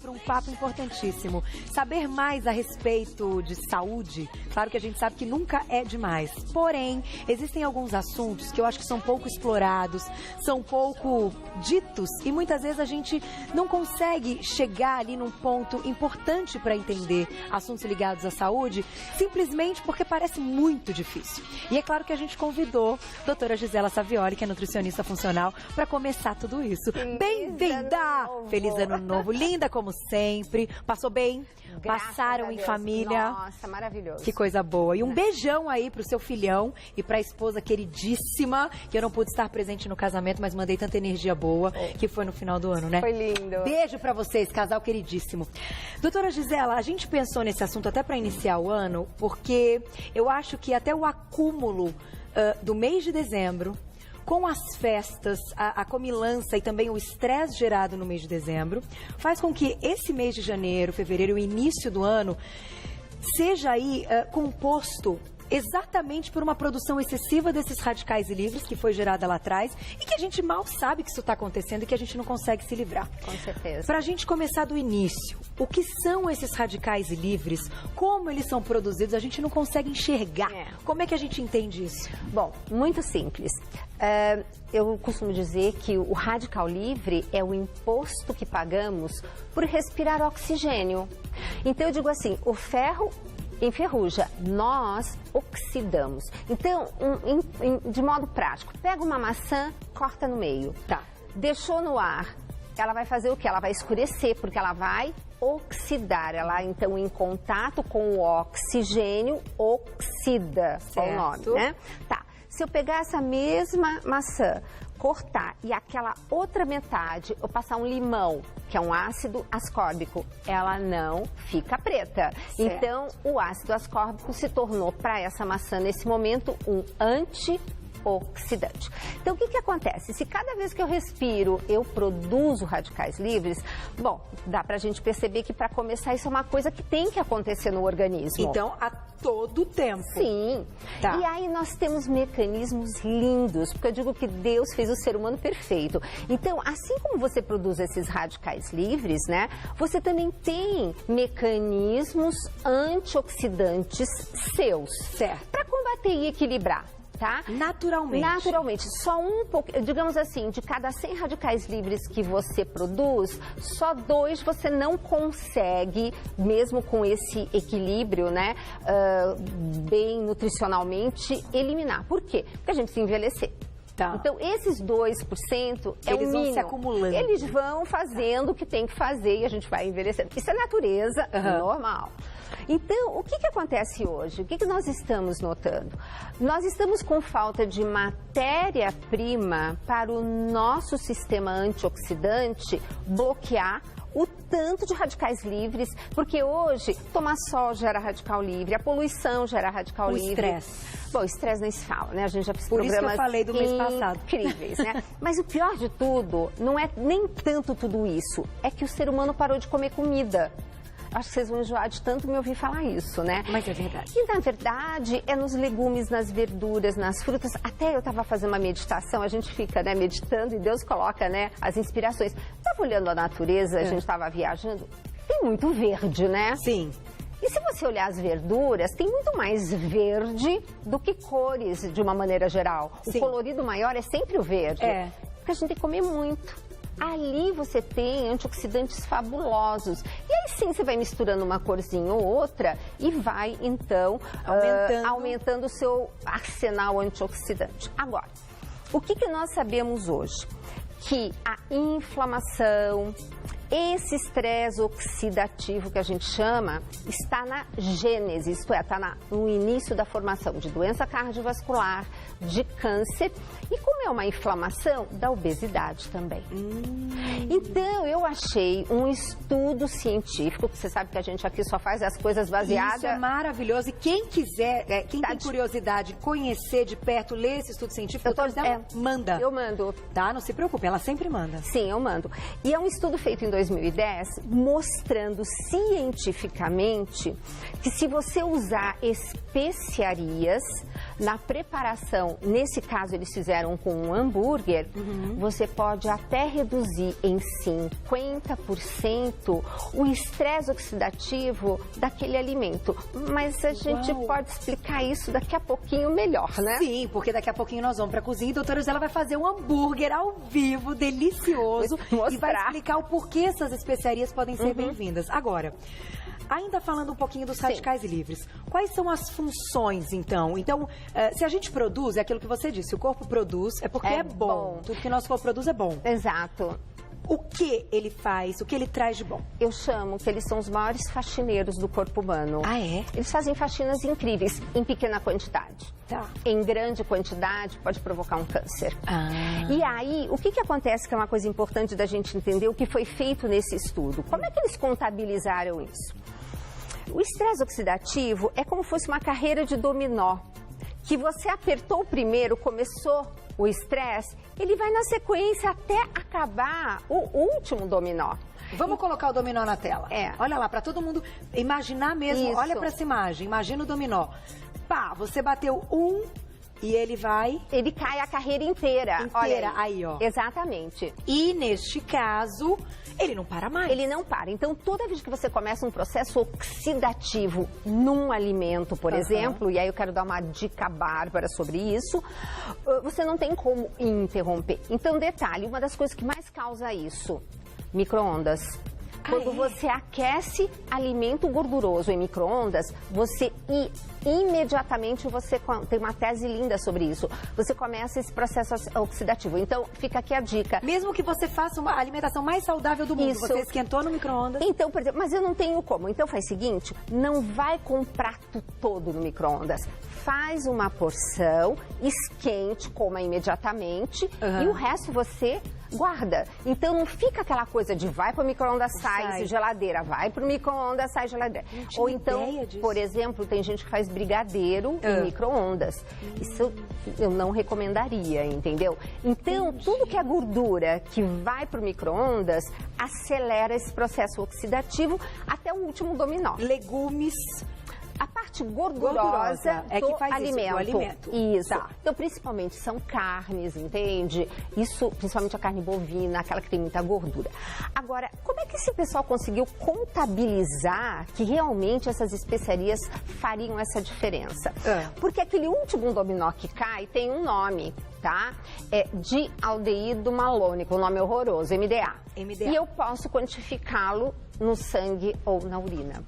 para um papo importantíssimo. Saber mais a respeito de saúde, claro que a gente sabe que nunca é demais. Porém, existem alguns assuntos que eu acho que são pouco explorados, são pouco ditos e muitas vezes a gente não consegue chegar ali num ponto importante para entender assuntos ligados à saúde, simplesmente porque parece muito difícil. E é claro que a gente convidou a doutora Gisela Savioli, que é nutricionista funcional, para começar tudo isso. Bem-vinda! Feliz Ano Novo! Linda como sempre. Passou bem? Graças Passaram em família? Nossa, maravilhoso. Que coisa boa. E um beijão aí pro seu filhão e pra esposa queridíssima, que eu não pude estar presente no casamento, mas mandei tanta energia boa, que foi no final do ano, né? Foi lindo. Beijo pra vocês, casal queridíssimo. Doutora Gisela, a gente pensou nesse assunto até pra iniciar o ano, porque eu acho que até o acúmulo do mês de dezembro, com as festas, a comilança e também o estresse gerado no mês de dezembro, faz com que esse mês de janeiro, fevereiro, o início do ano, seja aí composto exatamente por uma produção excessiva desses radicais livres que foi gerada lá atrás e que a gente mal sabe que isso está acontecendo e que a gente não consegue se livrar. Com certeza. Para a gente começar do início, o que são esses radicais livres? Como eles são produzidos? A gente não consegue enxergar. Como é que a gente entende isso? Bom, muito simples. Eu costumo dizer que o radical livre é o imposto que pagamos por respirar oxigênio. Então eu digo assim, o ferro enferruja, nós oxidamos. Então, de modo prático, pega uma maçã, corta no meio. Tá. Deixou no ar, ela vai fazer o quê? Ela vai escurecer, porque ela vai oxidar. Ela, então, em contato com o oxigênio, oxida. É o nome, né? Tá. Se eu pegar essa mesma maçã, cortar e aquela outra metade, eu passar um limão, que é um ácido ascórbico, ela não fica preta. Certo. Então, o ácido ascórbico se tornou para essa maçã, nesse momento, um antioxidante. Então, o que acontece? Se cada vez que eu respiro, eu produzo radicais livres, bom, dá pra gente perceber que para começar isso é uma coisa que tem que acontecer no organismo. Então, a todo tempo. Sim. Tá. E aí nós temos mecanismos lindos, porque eu digo que Deus fez o ser humano perfeito. Então, assim como você produz esses radicais livres, né, você também tem mecanismos antioxidantes seus. Certo. Para combater e equilibrar. Tá? Naturalmente. Naturalmente. Só um pouco, digamos assim, de cada 100 radicais livres que você produz, só 2 você não consegue, mesmo com esse equilíbrio, né, bem nutricionalmente, eliminar. Por quê? Porque a gente se envelhecer. Tá. Então, esses 2% é o mínimo. Eles vão se acumulando. Eles vão fazendo o que tem que fazer e a gente vai envelhecendo. Isso é natureza normal. Então, o que acontece hoje? O que nós estamos notando? Nós estamos com falta de matéria-prima para o nosso sistema antioxidante bloquear o tanto de radicais livres, porque hoje tomar sol gera radical livre, a poluição gera radical livre. O estresse. Bom, estresse nem se fala, né? A gente já fez programas incríveis, né? Por isso que eu falei do mês passado. Incríveis, né? Mas o pior de tudo não é nem tanto tudo isso, é que o ser humano parou de comer comida. Acho que vocês vão enjoar de tanto me ouvir falar isso, né? Mas é verdade. E, na verdade, é nos legumes, nas verduras, nas frutas. Até eu estava fazendo uma meditação, a gente fica, né, meditando e Deus coloca, né, as inspirações. Estava olhando a natureza, a gente estava viajando. Tem muito verde, né? Sim. E se você olhar as verduras, tem muito mais verde do que cores, de uma maneira geral. Sim. O colorido maior é sempre o verde. É. Porque a gente tem que comer muito. Ali você tem antioxidantes fabulosos. E aí sim você vai misturando uma corzinha ou outra e vai, então, aumentando o seu arsenal antioxidante. Agora, o que nós sabemos hoje? Que a inflamação, esse estresse oxidativo que a gente chama, está na gênese, isto é, está no início da formação de doença cardiovascular, de câncer e, como é uma inflamação, da obesidade também. Então, eu achei um estudo científico, que você sabe que a gente aqui só faz as coisas baseadas... Isso é maravilhoso. E quem quiser, quem tem curiosidade, conhecer de perto, ler esse estudo científico, manda. Eu mando. Tá? Não se preocupe, ela sempre manda. Sim, eu mando. E é um estudo feito em 2010, mostrando cientificamente que se você usar especiarias, Na preparação, nesse caso eles fizeram com um hambúrguer, você pode até reduzir em 50% o estresse oxidativo daquele alimento. Mas a gente pode explicar isso daqui a pouquinho melhor, né? Sim, porque daqui a pouquinho nós vamos para a cozinha e a doutora Gisela vai fazer um hambúrguer ao vivo, delicioso, e vai explicar o porquê essas especiarias podem ser bem-vindas. Agora, ainda falando um pouquinho dos radicais livres, quais são as funções, então? Então, se a gente produz, é aquilo que você disse, o corpo produz, é porque é bom. Tudo que nosso corpo produz é bom. Exato. O que ele faz, o que ele traz de bom? Eu chamo que eles são os maiores faxineiros do corpo humano. Ah, é? Eles fazem faxinas incríveis, em pequena quantidade. Tá. Em grande quantidade, pode provocar um câncer. Ah. E aí, o que acontece, que é uma coisa importante da gente entender, o que foi feito nesse estudo? Como é que eles contabilizaram isso? O estresse oxidativo é como se fosse uma carreira de dominó, que você apertou o primeiro, começou o estresse, ele vai na sequência até acabar o último dominó. Vamos colocar o dominó na tela. Olha lá, para todo mundo imaginar mesmo. Isso. Olha para essa imagem, imagina o dominó. Pá, você bateu um e ele vai... Ele cai a carreira inteira. Olha aí, ó. Exatamente. E neste caso, ele não para mais. Ele não para. Então, toda vez que você começa um processo oxidativo num alimento, por exemplo, e aí eu quero dar uma dica bárbara sobre isso, você não tem como interromper. Então, detalhe, uma das coisas que mais causa isso, micro-ondas. Quando você aquece alimento gorduroso em micro-ondas, imediatamente você tem uma tese linda sobre isso. Você começa esse processo oxidativo. Então, fica aqui a dica. Mesmo que você faça uma alimentação mais saudável do mundo, você esquentou no micro-ondas. Então, por exemplo, mas eu não tenho como. Então, faz o seguinte, não vai com o prato todo no micro-ondas. Faz uma porção, esquente, coma imediatamente e o resto você guarda. Então não fica aquela coisa de vai para o micro-ondas, sai geladeira, vai para o micro-ondas, sai geladeira. Ou então, por exemplo, tem gente que faz brigadeiro em micro-ondas. Isso eu não recomendaria, entendeu? Então, tudo que é gordura que vai para o micro-ondas acelera esse processo oxidativo até o último dominó. Legumes... A parte gordurosa é que faz alimento. Isso. Tá. Então, principalmente, são carnes, entende? Isso, principalmente a carne bovina, aquela que tem muita gordura. Agora, como é que esse pessoal conseguiu contabilizar que realmente essas especiarias fariam essa diferença? Porque aquele último dominó que cai tem um nome, tá? É dialdeído malônico, um nome horroroso, MDA. E eu posso quantificá-lo no sangue ou na urina.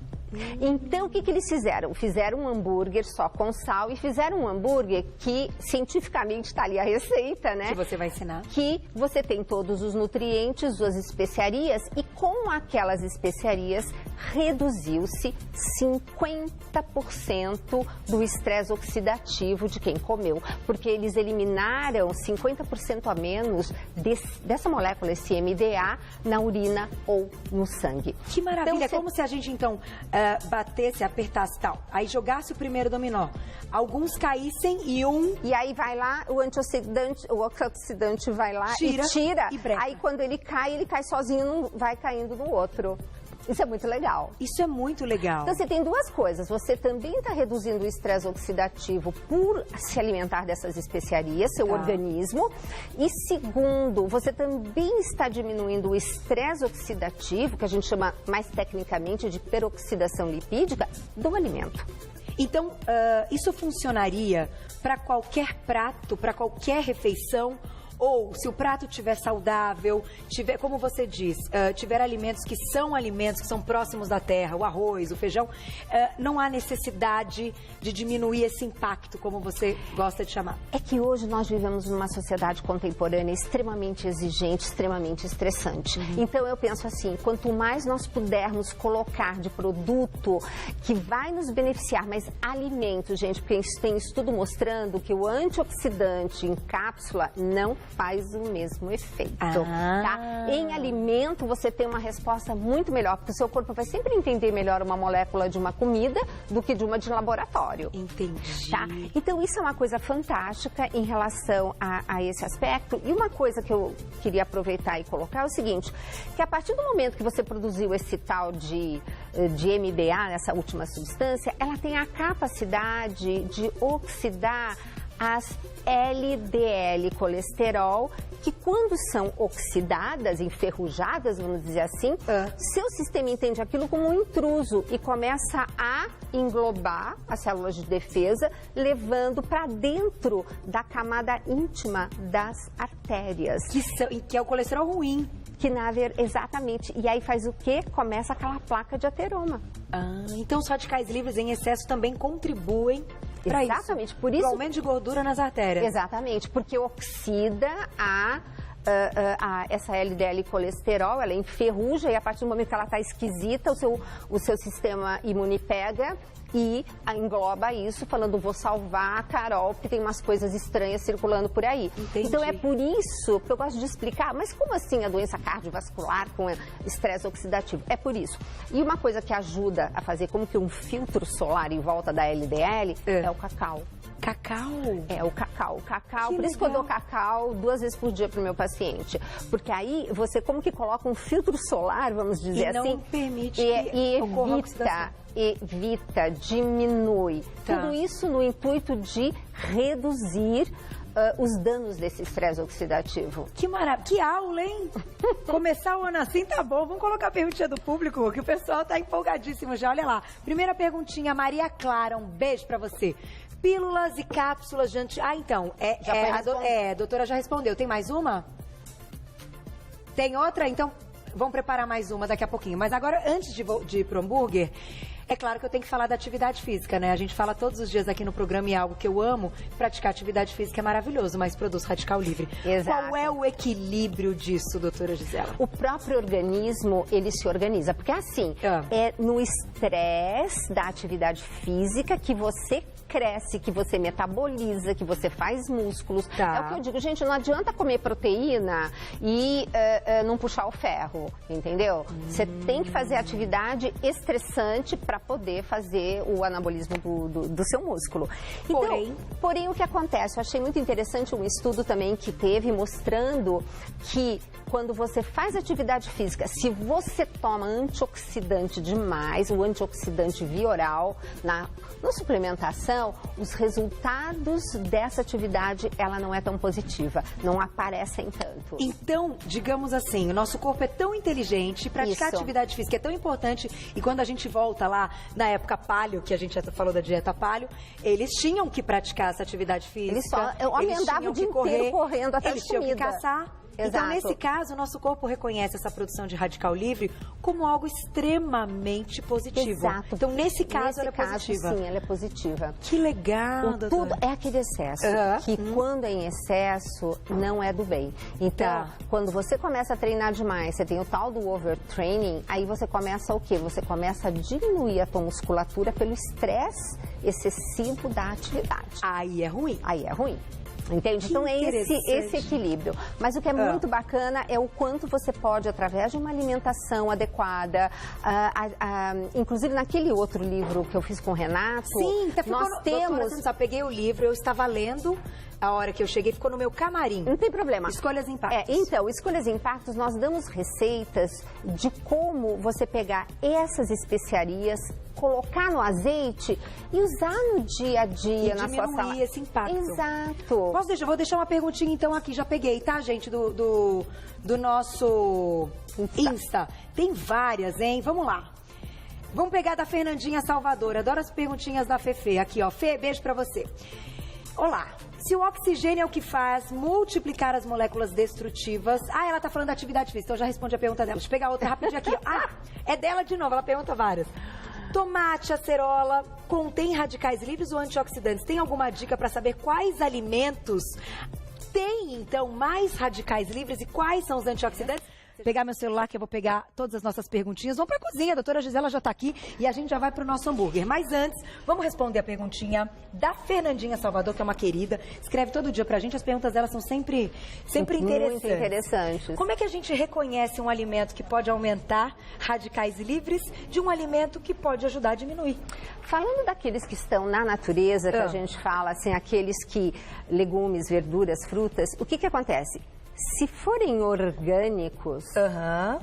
Então, o que eles fizeram? Fizeram um hambúrguer só com sal e fizeram um hambúrguer que, cientificamente, está ali a receita, né? Que você vai ensinar. Que você tem todos os nutrientes, as especiarias e com aquelas especiarias reduziu-se 50% do estresse oxidativo de quem comeu. Porque eles eliminaram 50% a menos dessa molécula, esse MDA, na urina ou no sangue. Que maravilha! Então, como se a gente, então... batesse, apertasse tal, aí jogasse o primeiro dominó, alguns caíssem e aí vai lá, o antioxidante vai lá e tira, aí quando ele cai sozinho, não vai caindo no outro. Isso é muito legal. Isso é muito legal. Então, você tem duas coisas. Você também está reduzindo o estresse oxidativo por se alimentar dessas especiarias, seu organismo. E segundo, você também está diminuindo o estresse oxidativo, que a gente chama mais tecnicamente de peroxidação lipídica, do alimento. Então, isso funcionaria para qualquer prato, para qualquer refeição? Ou, se o prato estiver saudável, tiver, como você diz, tiver alimentos que são próximos da terra, o arroz, o feijão, não há necessidade de diminuir esse impacto, como você gosta de chamar. É que hoje nós vivemos numa sociedade contemporânea extremamente exigente, extremamente estressante. Então, eu penso assim, quanto mais nós pudermos colocar de produto que vai nos beneficiar, mas alimento, gente, porque tem estudo mostrando que o antioxidante em cápsula não faz o mesmo efeito, tá? Em alimento, você tem uma resposta muito melhor, porque o seu corpo vai sempre entender melhor uma molécula de uma comida do que de uma de laboratório. Entendi. Tá? Então, isso é uma coisa fantástica em relação a esse aspecto. E uma coisa que eu queria aproveitar e colocar é o seguinte, que a partir do momento que você produziu esse tal de de MDA, essa última substância, ela tem a capacidade de oxidar as LDL colesterol, que quando são oxidadas, enferrujadas, vamos dizer assim, seu sistema entende aquilo como um intruso e começa a englobar as células de defesa, levando para dentro da camada íntima das artérias. Que é o colesterol ruim. Exatamente. E aí faz o quê? Começa aquela placa de ateroma. Então os radicais livres em excesso também contribuem para isso. Exatamente. Por isso, o aumento de gordura nas artérias. Exatamente, porque oxida essa LDL colesterol, ela enferruja e a partir do momento que ela está esquisita, o seu sistema imune pega e engloba isso, falando, vou salvar a Carol, porque tem umas coisas estranhas circulando por aí. Entendi. Então é por isso que eu gosto de explicar, mas como assim a doença cardiovascular com estresse oxidativo? É por isso. E uma coisa que ajuda a fazer como que um filtro solar em volta da LDL é o cacau. Cacau? É, o cacau. Que por isso que eu dou cacau 2 vezes por dia para o meu paciente. Porque aí você como que coloca um filtro solar, vamos dizer assim. Não permite que ocorra oxidação. Evita, diminui. Tá. Tudo isso no intuito de reduzir os danos desse estresse oxidativo. Que maravilha, que aula, hein? Começar o ano assim tá bom. Vamos colocar a perguntinha do público, que o pessoal tá empolgadíssimo já. Olha lá. Primeira perguntinha, Maria Clara, um beijo pra você. Pílulas e cápsulas de então, a doutora já respondeu. Tem mais uma? Tem outra? Então, vamos preparar mais uma daqui a pouquinho. Mas agora, antes de ir pro hambúrguer, é claro que eu tenho que falar da atividade física, né? A gente fala todos os dias aqui no programa e é algo que eu amo. Praticar atividade física é maravilhoso, mas produz radical livre. Exato. Qual é o equilíbrio disso, doutora Gisela? O próprio organismo, ele se organiza. Porque assim, é no estresse da atividade física que você cresce, que você metaboliza, que você faz músculos. Tá. É o que eu digo, gente, não adianta comer proteína e não puxar o ferro, entendeu? Você tem que fazer atividade estressante para poder fazer o anabolismo do seu músculo. Então, porém, o que acontece? Eu achei muito interessante um estudo também que teve mostrando que quando você faz atividade física, se você toma antioxidante demais, o antioxidante via oral, na suplementação, os resultados dessa atividade, ela não é tão positiva, não aparecem tanto. Então, digamos assim, o nosso corpo é tão inteligente, praticar atividade física é tão importante, e quando a gente volta lá na época paleo, que a gente já falou da dieta paleo, eles tinham que praticar essa atividade física. O homem andava o dia inteiro correndo atrás de comida. Eles tinham que caçar. Exato. Então, nesse caso, o nosso corpo reconhece essa produção de radical livre como algo extremamente positivo. Exato. Então, nesse caso, ela é positiva. Sim, ela é positiva. Que legal, doutora. Tudo é aquele excesso, que quando é em excesso, não é do bem. Então, quando você começa a treinar demais, você tem o tal do overtraining, aí você começa o quê? Você começa a diminuir a tua musculatura pelo estresse excessivo da atividade. Aí é ruim. Aí é ruim. Entende? Então é esse equilíbrio. Mas o que é muito bacana é o quanto você pode, através de uma alimentação adequada, inclusive naquele outro livro que eu fiz com o Renato, nós temos... Doutora, você não sabe, peguei o livro, eu estava lendo, a hora que eu cheguei, ficou no meu camarim. Não tem problema. Escolhas e Impactos. Então, Escolhas e Impactos, nós damos receitas de como você pegar essas especiarias, colocar no azeite e usar no dia a dia na sua sala. Esse impacto. Exato. Vou deixar uma perguntinha então aqui, já peguei, tá, gente, do nosso Insta. Tem várias, hein? Vamos lá. Vamos pegar da Fernandinha Salvador. Adoro as perguntinhas da Fefe. Aqui, ó. Fê, beijo pra você. Olá. Se o oxigênio é o que faz multiplicar as moléculas destrutivas... ela tá falando da atividade física, então eu já respondi a pergunta dela. Deixa eu pegar outra rapidinho aqui. É dela de novo, ela pergunta várias. Tomate, acerola, contém radicais livres ou antioxidantes? Tem alguma dica para saber quais alimentos têm, então, mais radicais livres e quais são os antioxidantes? Vou pegar meu celular que eu vou pegar todas as nossas perguntinhas. Vamos para a cozinha, a doutora Gisela já está aqui e a gente já vai para o nosso hambúrguer. Mas antes, vamos responder a perguntinha da Fernandinha Salvador, que é uma querida. Escreve todo dia para a gente, as perguntas dela são sempre interessantes. Muito interessantes. Como é que a gente reconhece um alimento que pode aumentar radicais livres de um alimento que pode ajudar a diminuir? Falando daqueles que estão na natureza, que a gente fala, assim, aqueles que, legumes, verduras, frutas, o que acontece? Se forem orgânicos,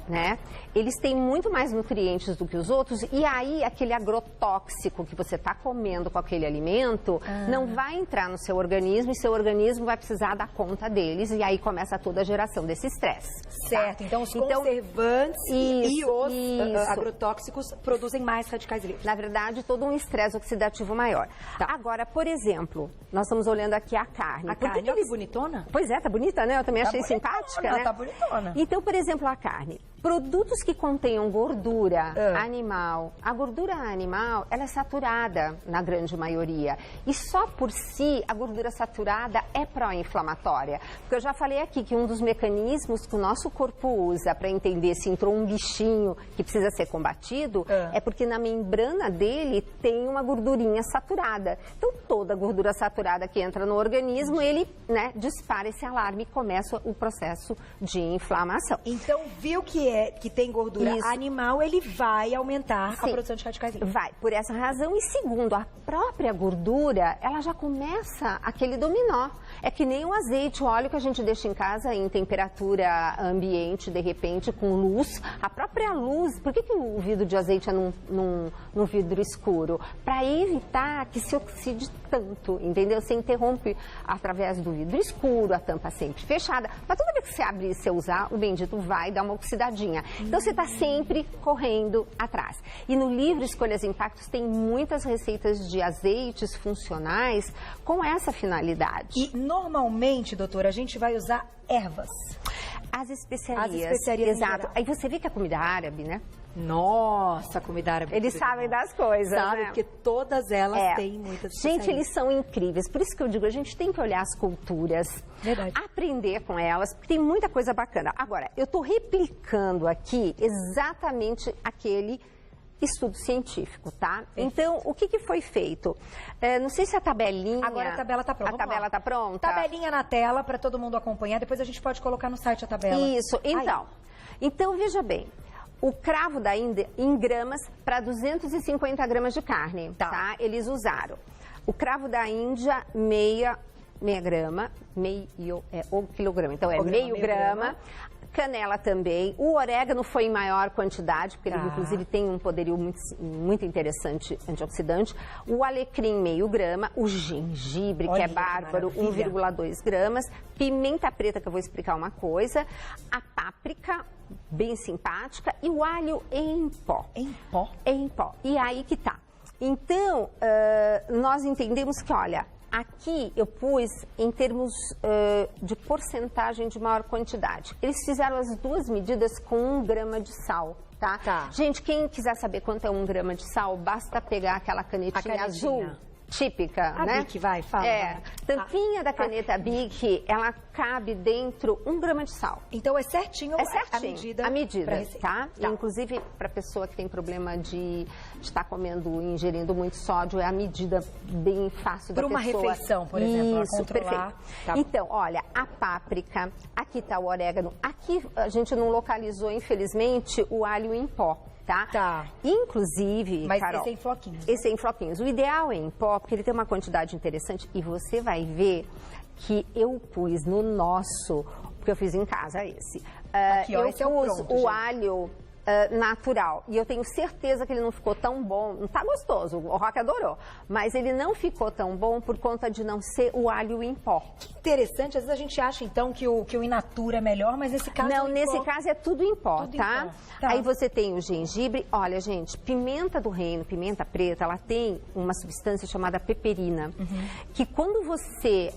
né, eles têm muito mais nutrientes do que os outros, e aí aquele agrotóxico que você está comendo com aquele alimento não vai entrar no seu organismo, e seu organismo vai precisar dar conta deles, e aí começa toda a geração desse estresse. Certo, tá? Então os conservantes e os agrotóxicos produzem mais radicais livres. Na verdade, todo um estresse oxidativo maior. Tá. Agora, por exemplo, nós estamos olhando aqui a carne. A carne é bonitona? Pois é, tá bonita, né? Eu também achei simpática, né? Tá bonitona. Então, por exemplo, a carne. Produtos que contenham gordura animal. A gordura animal, ela é saturada na grande maioria. E só por si, a gordura saturada é pró-inflamatória. Porque eu já falei aqui que um dos mecanismos que o nosso corpo usa para entender se entrou um bichinho que precisa ser combatido é porque na membrana dele tem uma gordurinha saturada. Então, toda gordura saturada que entra no organismo, ele, né, dispara esse alarme e começa o processo de inflamação. Então, viu que tem gordura animal, ele vai aumentar a produção de radicais livres. Vai, por essa razão. E segundo, a própria gordura, ela já começa aquele dominó. É que nem o azeite, o óleo que a gente deixa em casa em temperatura ambiente, de repente, com luz. A própria luz, por que o vidro de azeite é num vidro escuro? Para evitar que se oxide tanto, entendeu? Você interrompe através do vidro escuro, a tampa sempre fechada. Mas toda vez que você abrir e você usar, o bendito vai dar uma oxidadinha. Então, você está sempre correndo atrás. E no livro Escolhas e Impactos tem muitas receitas de azeites funcionais com essa finalidade. E, normalmente, doutora, a gente vai usar ervas. As especiarias. As especiarias, exato. Aí você vê que a comida árabe, né? Nossa, a comida árabe. Eles sabem das coisas, Sabe, né? porque todas elas têm muitas especiarias. Gente, eles são incríveis. Por isso que eu digo, a gente tem que olhar as culturas, aprender com elas, porque tem muita coisa bacana. Agora, eu estou replicando aqui exatamente aquele estudo científico, tá? Então, o que foi feito? Não sei se a tabelinha... Agora a tabela está pronta. A tabela está pronta? Tabelinha na tela para todo mundo acompanhar. Depois a gente pode colocar no site a tabela. Isso. Então veja bem. O cravo da Índia em gramas para 250 gramas de carne, tá? Eles usaram. O cravo da Índia, meia grama, ou quilograma, então meio grama. Canela também. O orégano foi em maior quantidade, porque ele inclusive tem um poderio muito interessante antioxidante. O alecrim, meio grama. O gengibre, que é bárbaro, 1,2 gramas. Pimenta preta, que eu vou explicar uma coisa. A páprica, bem simpática. E o alho em pó. Em pó? Em pó. E aí que tá. Então, nós entendemos que, olha... Aqui eu pus em termos de porcentagem de maior quantidade. Eles fizeram as duas medidas com 1 grama de sal, tá? Gente, quem quiser saber quanto é 1 grama de sal, basta pegar aquela canetinha azul. Típica, a né? Bic, vai, fala. Tampinha da caneta Bic, ela cabe dentro 1 grama de sal. Então é certinho, a medida. A medida, tá? Inclusive, para pessoa que tem problema de estar comendo, ingerindo muito sódio, é a medida bem fácil da pessoa. Para uma refeição, por exemplo, isso, perfeito. Então, olha, a páprica, aqui está o orégano. Aqui a gente não localizou, infelizmente, o alho em pó. Tá? Inclusive, mas Carol, esse é em floquinhos. Esse é em floquinhos. O ideal é em pó, porque ele tem uma quantidade interessante e você vai ver que eu pus no nosso, porque eu fiz em casa esse. Aqui, ó, eu esse pus é o pronto, o alho natural. E eu tenho certeza que ele não ficou tão bom. Não tá gostoso, o Roque adorou. Mas ele não ficou tão bom por conta de não ser o alho em pó. Que interessante. Às vezes a gente acha, então, que o in natura é melhor, mas nesse caso... Não, nesse caso é tudo em pó, tudo tá? Em pó. Tá? Aí você tem o gengibre. Olha, gente, pimenta do reino, pimenta preta, ela tem uma substância chamada peperina. Que quando você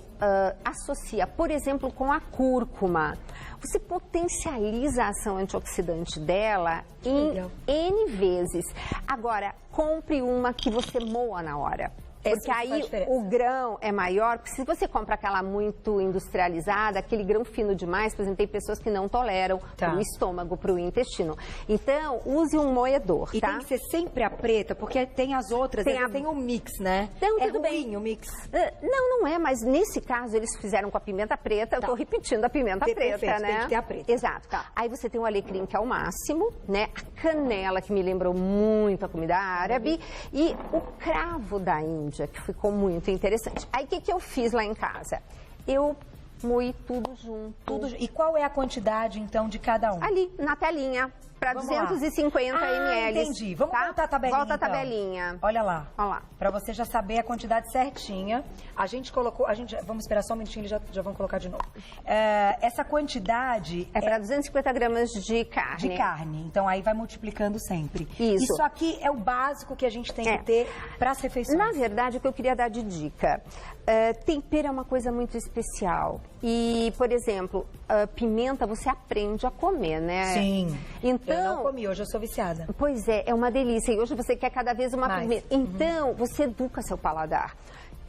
associa, por exemplo, com a cúrcuma, você potencializa a ação antioxidante dela em N vezes. Agora, compre uma que você moa na hora. Porque aí o grão é maior, porque se você compra aquela muito industrializada, aquele grão fino demais, por exemplo, tem pessoas que não toleram para o estômago, para o intestino. Então, use um moedor, e tem que ser sempre a preta, porque tem as outras, tem o mix, né? Então, é tudo ruim bem. O mix. Não é, mas nesse caso eles fizeram com a pimenta preta, eu estou repetindo a pimenta preta, né? Tem que ter a preta. Exato. Aí você tem o alecrim, que é o máximo, né? A canela, que me lembrou muito a comida árabe, e o cravo da Índia, que ficou muito interessante. Aí, o que eu fiz lá em casa? Eu moe tudo junto. E qual é a quantidade, então, de cada um? Ali, na telinha, para 250 ml. Entendi. Vamos voltar a tabelinha, Volta a tabelinha. Olha lá. Olha lá. Para você já saber a quantidade certinha. A gente colocou... vamos esperar só um minutinho, eles já vão colocar de novo. Essa quantidade... É para 250 gramas de carne. De carne. Então, aí vai multiplicando sempre. Isso aqui é o básico que a gente tem que ter para as refeições. Na verdade, o que eu queria dar de dica... tempero é uma coisa muito especial. E, por exemplo, pimenta você aprende a comer, né? Sim. Então, eu não comi, hoje eu sou viciada. Pois é uma delícia. E hoje você quer cada vez uma pimenta. Então, você educa seu paladar.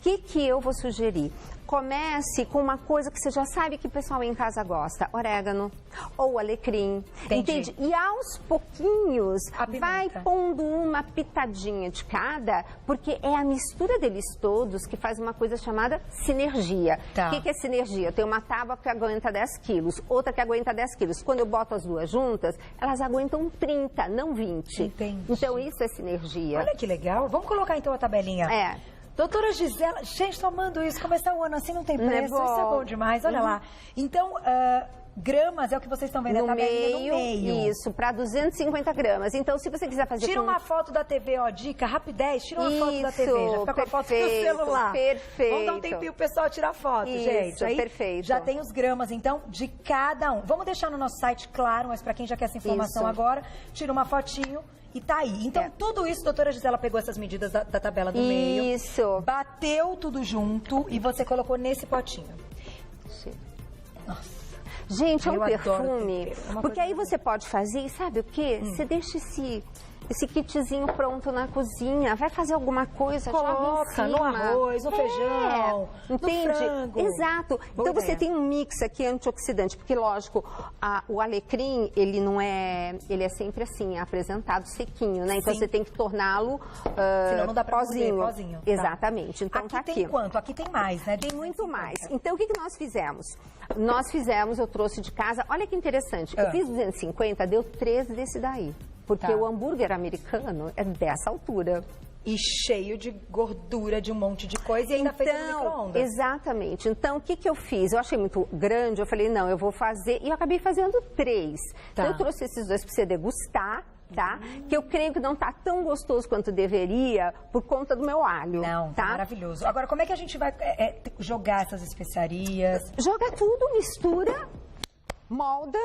O que eu vou sugerir? Comece com uma coisa que você já sabe que o pessoal em casa gosta. Orégano ou alecrim. Entende? E aos pouquinhos vai pondo uma pitadinha de cada, porque é a mistura deles todos que faz uma coisa chamada sinergia. O que é sinergia? Eu tenho uma tábua que aguenta 10 quilos, outra que aguenta 10 quilos. Quando eu boto as duas juntas, elas aguentam 30, não 20. Entendi. Então isso é sinergia. Olha que legal. Vamos colocar então a tabelinha. Doutora Gisela, gente, estou amando isso. Começar o ano assim não tem preço. Isso é bom demais, olha lá. Então, gramas é o que vocês estão vendo, a tabelinha no meio. Isso, para 250 gramas. Então, se você quiser fazer... Tira uma foto da TV, ó, dica, rapidez, tira uma foto da TV. Já fica com a foto do celular. Perfeito. Vamos dar um tempinho pro pessoal tirar foto, gente. Aí, perfeito. Já tem os gramas, então, de cada um. Vamos deixar no nosso site, claro, mas para quem já quer essa informação agora, tira uma fotinho. E tá aí. Então, tudo isso, doutora Gisela pegou essas medidas da tabela do meio. Isso. Bateu tudo junto e você colocou nesse potinho. Nossa. Gente, é um perfume. Porque aí você pode fazer, sabe o quê? Você deixa esse kitzinho pronto na cozinha, vai fazer alguma coisa, coloca no arroz, no feijão, entende? No frango. Exato. Então você tem um mix aqui antioxidante, porque lógico, o alecrim, ele não é, ele é sempre assim, apresentado sequinho, né? Então você tem que torná-lo senão não dá pra pozinho. Pozinho. Exatamente. Então aqui tá aqui. Tem quanto? Aqui tem mais, né? Tem muito mais. Então o que nós fizemos? Eu trouxe de casa, olha que interessante, eu fiz 250, deu 3 desse daí. Porque o hambúrguer americano é dessa altura. E cheio de gordura, de um monte de coisa, e ainda feito no micro-ondas. Exatamente. Então, o que eu fiz? Eu achei muito grande, eu falei, não, eu vou fazer... E eu acabei fazendo 3. Então, eu trouxe esses 2 para você degustar, tá? Que eu creio que não tá tão gostoso quanto deveria por conta do meu alho. Não, tá maravilhoso. Agora, como é que a gente vai jogar essas especiarias? Joga tudo, mistura... molda.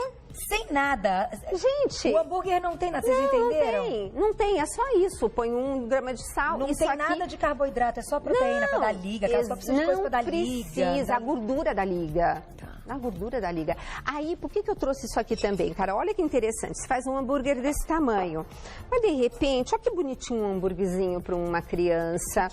Sem nada. Gente... O hambúrguer não tem nada, vocês entenderam? Não tem, é só isso. Põe 1 grama de sal. Não tem nada de carboidrato, é só proteína para dar liga. Aquelas só precisa de coisa para dar liga. Precisa, a gordura da liga. A gordura da liga. Aí, por que eu trouxe isso aqui também, cara? Olha que interessante. Você faz um hambúrguer desse tamanho. Mas, de repente, olha que bonitinho um hambúrguerzinho para uma criança.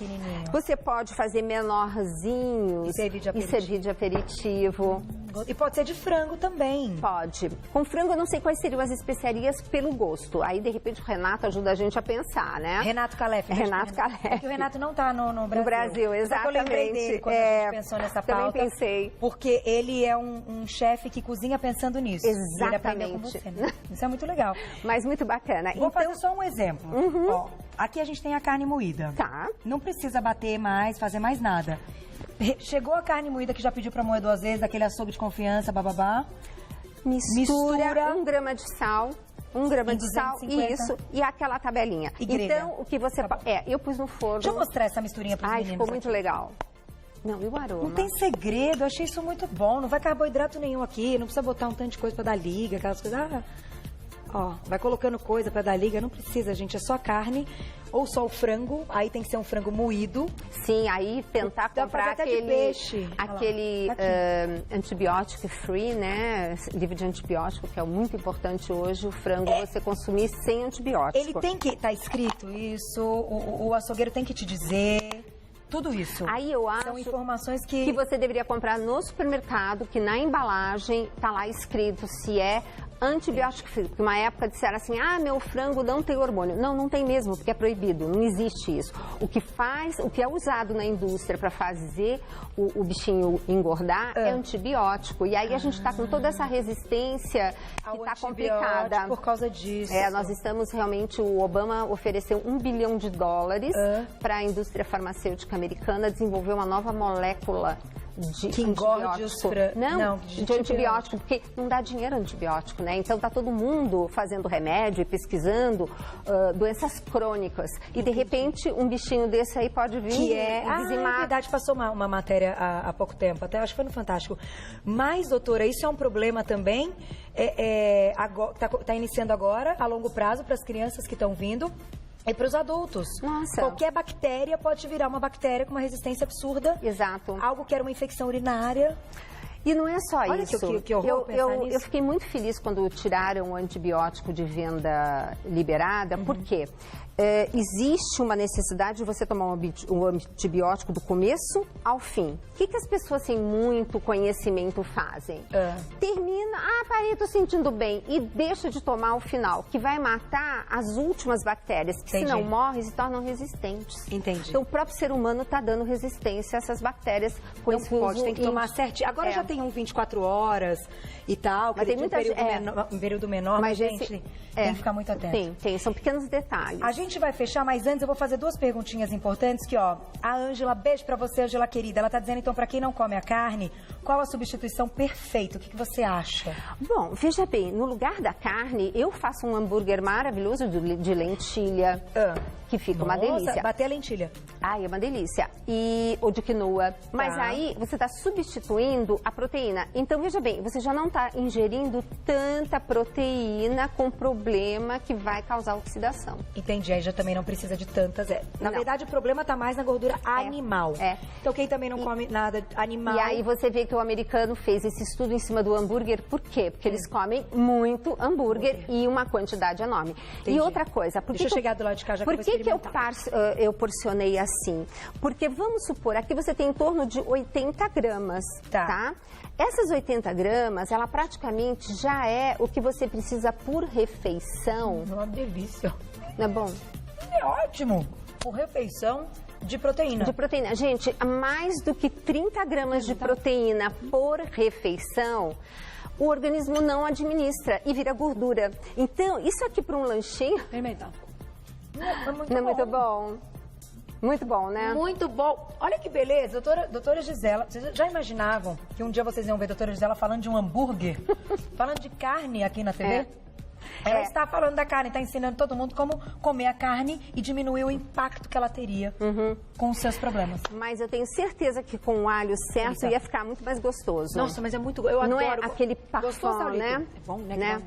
Você pode fazer menorzinhos. E servir de aperitivo. E pode ser de frango também. Pode. Com frango, eu não sei quais seriam as especiarias pelo gosto. Aí, de repente, o Renato ajuda a gente a pensar, né? Renato Calef. Renato Calef. É que o Renato não tá no Brasil. No Brasil, exatamente. Eu lembrei dele quando a gente pensou nessa pauta. Também pensei. Porque ele é um chefe que cozinha pensando nisso. Exatamente. E ele aprendeu com você, né? Isso é muito legal. Mas muito bacana. Vou fazer só um exemplo. Ó, aqui a gente tem a carne moída. Tá. Não precisa bater mais, fazer mais nada. Chegou a carne moída que já pediu pra moer 2 vezes, daquele açougue de confiança, bababá. Mistura 1 grama de sal. 1 grama de sal, 250. Isso, e aquela tabelinha. Então, o que você... eu pus no forno. Deixa eu mostrar essa misturinha pros meninos. Ficou muito legal. Não, e o aroma? Não tem segredo, eu achei isso muito bom. Não vai carboidrato nenhum aqui, não precisa botar um tanto de coisa pra dar liga, aquelas coisas. Ó, vai colocando coisa pra dar liga, não precisa, gente, é só carne ou só o frango, aí tem que ser um frango moído. Sim, aí tentar comprar aquele antibiótico free, né, livre de antibiótico, que é muito importante hoje, o frango você consumir sem antibiótico. Ele tem que, tá escrito isso, o açougueiro tem que te dizer... Tudo isso. Aí eu acho são informações que você deveria comprar no supermercado, que na embalagem tá lá escrito se é antibiótico free. Porque uma época disseram assim, meu frango não tem hormônio. Não, não tem mesmo, porque é proibido, não existe isso. O que é usado na indústria para fazer o bichinho engordar é antibiótico. E aí a gente está com toda essa resistência que está complicada. Por causa disso. Nós estamos realmente, o Obama ofereceu $1 bilhão para a indústria farmacêutica americana desenvolver uma nova molécula de que engorde os Não, de antibiótico, porque não dá dinheiro antibiótico, né? Então tá todo mundo fazendo remédio e pesquisando doenças crônicas. E de repente um bichinho desse aí pode vir e dizimar. Na verdade, passou uma matéria há pouco tempo, até acho que foi no Fantástico. Mas, doutora, isso é um problema também, tá iniciando agora, a longo prazo, para as crianças que estão vindo. E para os adultos. Nossa. Qualquer bactéria pode virar uma bactéria com uma resistência absurda. Exato. Algo que era uma infecção urinária. E não é só Olha isso. Que horror pensar nisso. Eu fiquei muito feliz quando tiraram o antibiótico de venda liberada. Por quê? Existe uma necessidade de você tomar um antibiótico do começo ao fim. O que as pessoas sem muito conhecimento fazem? Termina, parei, tô sentindo bem, e deixa de tomar ao final, que vai matar as últimas bactérias, que se não morrem, se tornam resistentes. Entendi. Então o próprio ser humano está dando resistência a essas bactérias com esse uso. Tem que tomar certinho. Agora já tem 24 horas e tal, mas tem muita um período menor, mas gente, tem que ficar muito atento. Tem, são pequenos detalhes. A gente vai fechar, mas antes eu vou fazer 2 perguntinhas importantes que, a Ângela, beijo pra você, Ângela querida. Ela tá dizendo, então, pra quem não come a carne, qual a substituição perfeita? O que você acha? Bom, veja bem, no lugar da carne, eu faço um hambúrguer maravilhoso de lentilha, que fica uma delícia. Bater a lentilha. Ai, é uma delícia. Ou de quinoa. Mas aí, você está substituindo a proteína. Então, veja bem, você já não está ingerindo tanta proteína com problema que vai causar oxidação. Entendi, aí já também não precisa de tantas. Na verdade, o problema está mais na gordura animal. Então, quem também não come nada animal... E aí você vê que o americano fez esse estudo em cima do hambúrguer. Por quê? Porque eles comem muito hambúrguer e uma quantidade enorme. Entendi. E outra coisa... Deixa eu chegar do lado de cá já que eu vou experimentar. Eu porcionei assim? Porque, vamos supor, aqui você tem em torno de 80 gramas, tá? Essas 80 gramas, ela praticamente já é o que você precisa por refeição. Uma delícia. Não é bom? É ótimo. Por refeição de proteína. De proteína. Gente, mais do que 30 gramas de proteína por refeição, o organismo não administra e vira gordura. Então, isso aqui para um lanchinho... Experimentar. Não é muito bom. Muito bom, né? Muito bom. Olha que beleza. Doutora Gisela, vocês já imaginavam que um dia vocês iam ver a doutora Gisela falando de um hambúrguer? Falando de carne aqui na TV? Ela está falando da carne, está ensinando todo mundo como comer a carne e diminuir o impacto que ela teria com os seus problemas. Mas eu tenho certeza que com o alho certo ia ficar muito mais gostoso. Nossa, mas é muito... Eu adoro. Não é aquele parfum, né? É bom, né?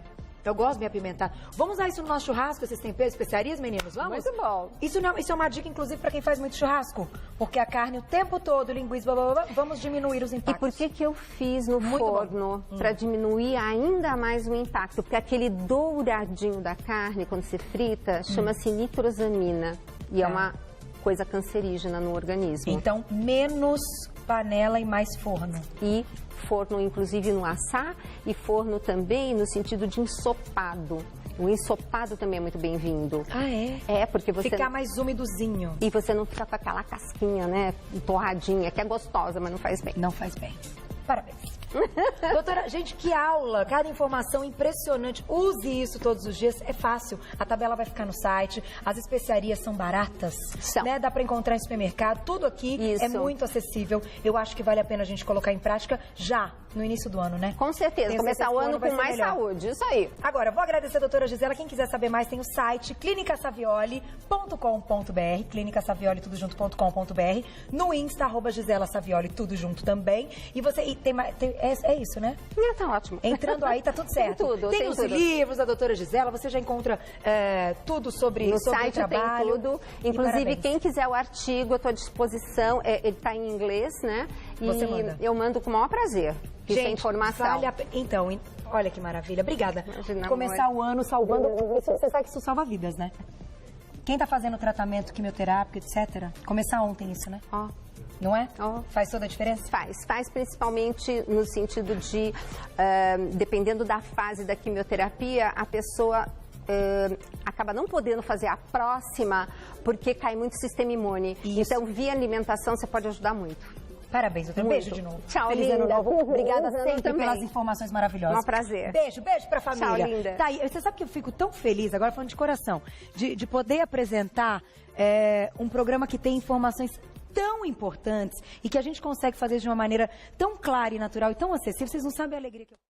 Eu gosto de me apimentar. Vamos usar isso no nosso churrasco, esses temperos, especiarias, meninos? Vamos? Muito bom. Isso é uma dica, inclusive, para quem faz muito churrasco. Porque a carne o tempo todo, linguiça, blá, blá, blá, vamos diminuir os impactos. E por que eu fiz no forno? Para diminuir ainda mais o impacto. Porque aquele douradinho da carne, quando se frita, chama-se nitrosamina. E é uma coisa cancerígena no organismo. Então, menos panela e mais forno. E forno, inclusive, no assar, e forno também no sentido de ensopado. O ensopado também é muito bem-vindo. É, porque você... Ficar mais umidozinho. E você não fica com aquela casquinha, né, torradinha, que é gostosa, mas não faz bem. Não faz bem. Parabéns. Doutora, gente, que aula, cada informação impressionante. Use isso todos os dias, é fácil. A tabela vai ficar no site, as especiarias são baratas, né? Dá para encontrar em supermercado, tudo aqui é muito acessível. Eu acho que vale a pena a gente colocar em prática já no início do ano, né? Com certeza, começar o ano com mais saúde, isso aí. Agora, vou agradecer a doutora Gisela. Quem quiser saber mais, tem o site clinicasavioli.com.br, clinicasavioli tudo junto.com.br, no Insta, @Gisela Savioli, tudo junto também. E você, é isso, né? Tá ótimo. Entrando aí, tá tudo certo. Tem os livros da doutora Gisela, você já encontra tudo sobre o trabalho. No site tem tudo. Inclusive, quem quiser o artigo, eu estou à disposição. Ele está em inglês, né? Você manda. Eu mando com o maior prazer. Gente, essa informação. Então, olha que maravilha. Obrigada. Começar o ano salvando. Você sabe que isso salva vidas, né? Quem tá fazendo tratamento quimioterápico, etc., começar ontem isso, né? Não é? Faz toda a diferença? Faz principalmente no sentido de, dependendo da fase da quimioterapia, a pessoa acaba não podendo fazer a próxima porque cai muito o sistema imune. Então, via alimentação, você pode ajudar muito. Parabéns, doutora. Beijo de novo. Tchau, Feliz linda. Ano novo. Obrigada sempre também pelas informações maravilhosas. Um prazer. Beijo pra família. Tchau, linda. Tá, e você sabe que eu fico tão feliz, agora falando de coração, de poder apresentar um programa que tem informações tão importantes e que a gente consegue fazer de uma maneira tão clara e natural e tão acessível. Vocês não sabem a alegria que eu